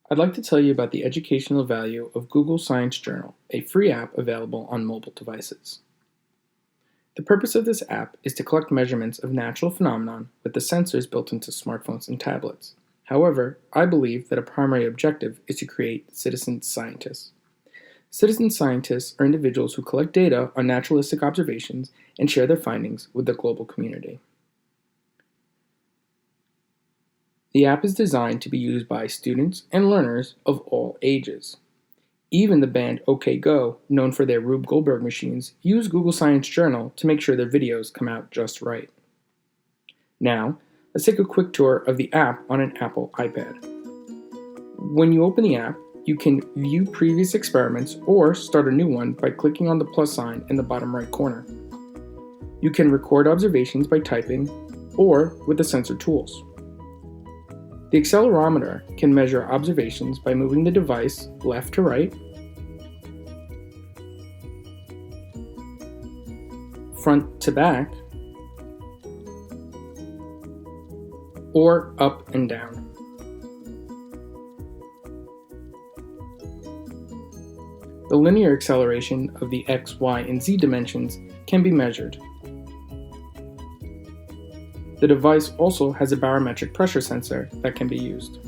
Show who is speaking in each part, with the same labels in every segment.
Speaker 1: I'd like to tell you about the educational value of Google Science Journal, a free app available on mobile devices. The purpose of this app is to collect measurements of natural phenomena with the sensors built into smartphones and tablets. However, I believe that a primary objective is to create citizen scientists. Citizen scientists are individuals who collect data on naturalistic observations and share their findings with the global community. The app is designed to be used by students and learners of all ages. Even the band OK Go, known for their Rube Goldberg machines, use Google Science Journal to make sure their videos come out just right. Now, let's take a quick tour of the app on an Apple iPad. When you open the app, you can view previous experiments or start a new one by clicking on the plus sign in the bottom right corner. You can record observations by typing or with the sensor tools. The accelerometer can measure observations by moving the device left to right, front to back, or up and down. The linear acceleration of the x, y, and z dimensions can be measured. The device also has a barometric pressure sensor that can be used.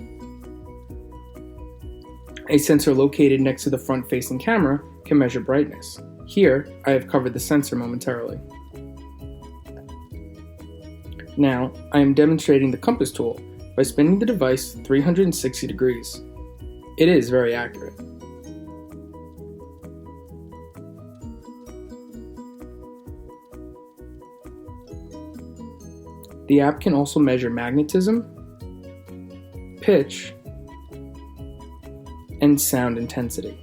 Speaker 1: A sensor located next to the front-facing camera can measure brightness. Here, I have covered the sensor momentarily. Now, I am demonstrating the compass tool by spinning the device 360 degrees. It is very accurate. The app can also measure magnetism, pitch, and sound intensity.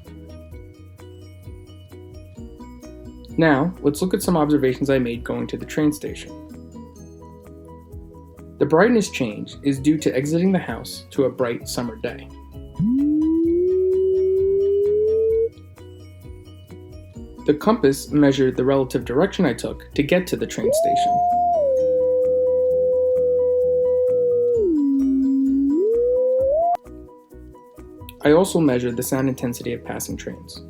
Speaker 1: Now, let's look at some observations I made going to the train station. The brightness change is due to exiting the house to a bright summer day. The compass measured the relative direction I took to get to the train station. I also measured the sound intensity of passing trains.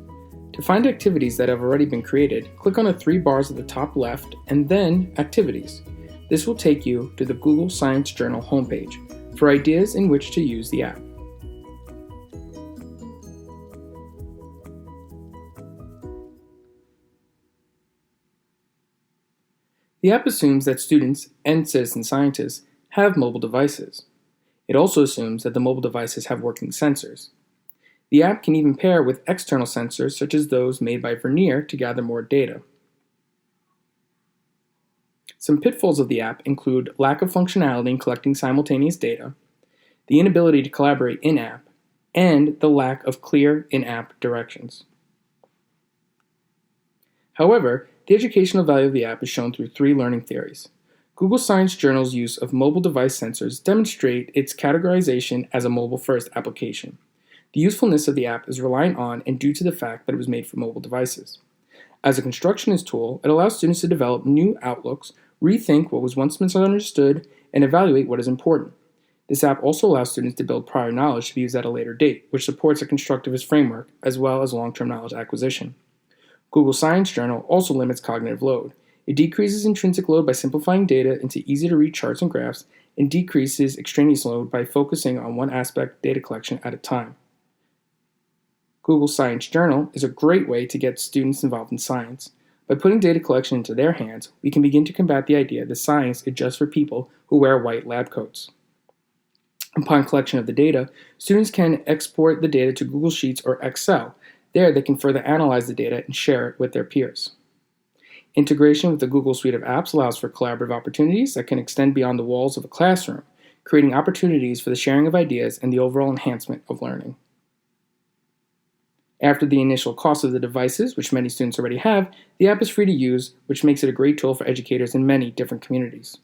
Speaker 1: To find activities that have already been created, click on the three bars at the top left and then Activities. This will take you to the Google Science Journal homepage for ideas in which to use the app. The app assumes that students and citizen scientists have mobile devices. It also assumes that the mobile devices have working sensors. The app can even pair with external sensors such as those made by Vernier to gather more data. Some pitfalls of the app include lack of functionality in collecting simultaneous data, the inability to collaborate in-app, and the lack of clear in-app directions. However, the educational value of the app is shown through three learning theories. Google Science Journal's use of mobile device sensors demonstrate its categorization as a mobile-first application. The usefulness of the app is reliant on and due to the fact that it was made for mobile devices. As a constructionist tool, it allows students to develop new outlooks, rethink what was once misunderstood, and evaluate what is important. This app also allows students to build prior knowledge to be used at a later date, which supports a constructivist framework as well as long-term knowledge acquisition. Google Science Journal also limits cognitive load. It decreases intrinsic load by simplifying data into easy-to-read charts and graphs, and decreases extraneous load by focusing on one aspect data collection at a time. Google Science Journal is a great way to get students involved in science. By putting data collection into their hands, we can begin to combat the idea that science is just for people who wear white lab coats. Upon collection of the data, students can export the data to Google Sheets or Excel. There, they can further analyze the data and share it with their peers. Integration with the Google Suite of apps allows for collaborative opportunities that can extend beyond the walls of a classroom, creating opportunities for the sharing of ideas and the overall enhancement of learning. After the initial cost of the devices, which many students already have, the app is free to use, which makes it a great tool for educators in many different communities.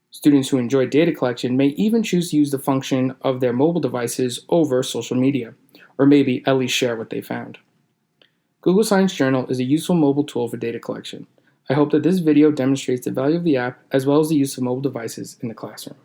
Speaker 1: Students who enjoy data collection may even choose to use the function of their mobile devices over social media, or maybe at least share what they found. Google Science Journal is a useful mobile tool for data collection. I hope that this video demonstrates the value of the app as well as the use of mobile devices in the classroom.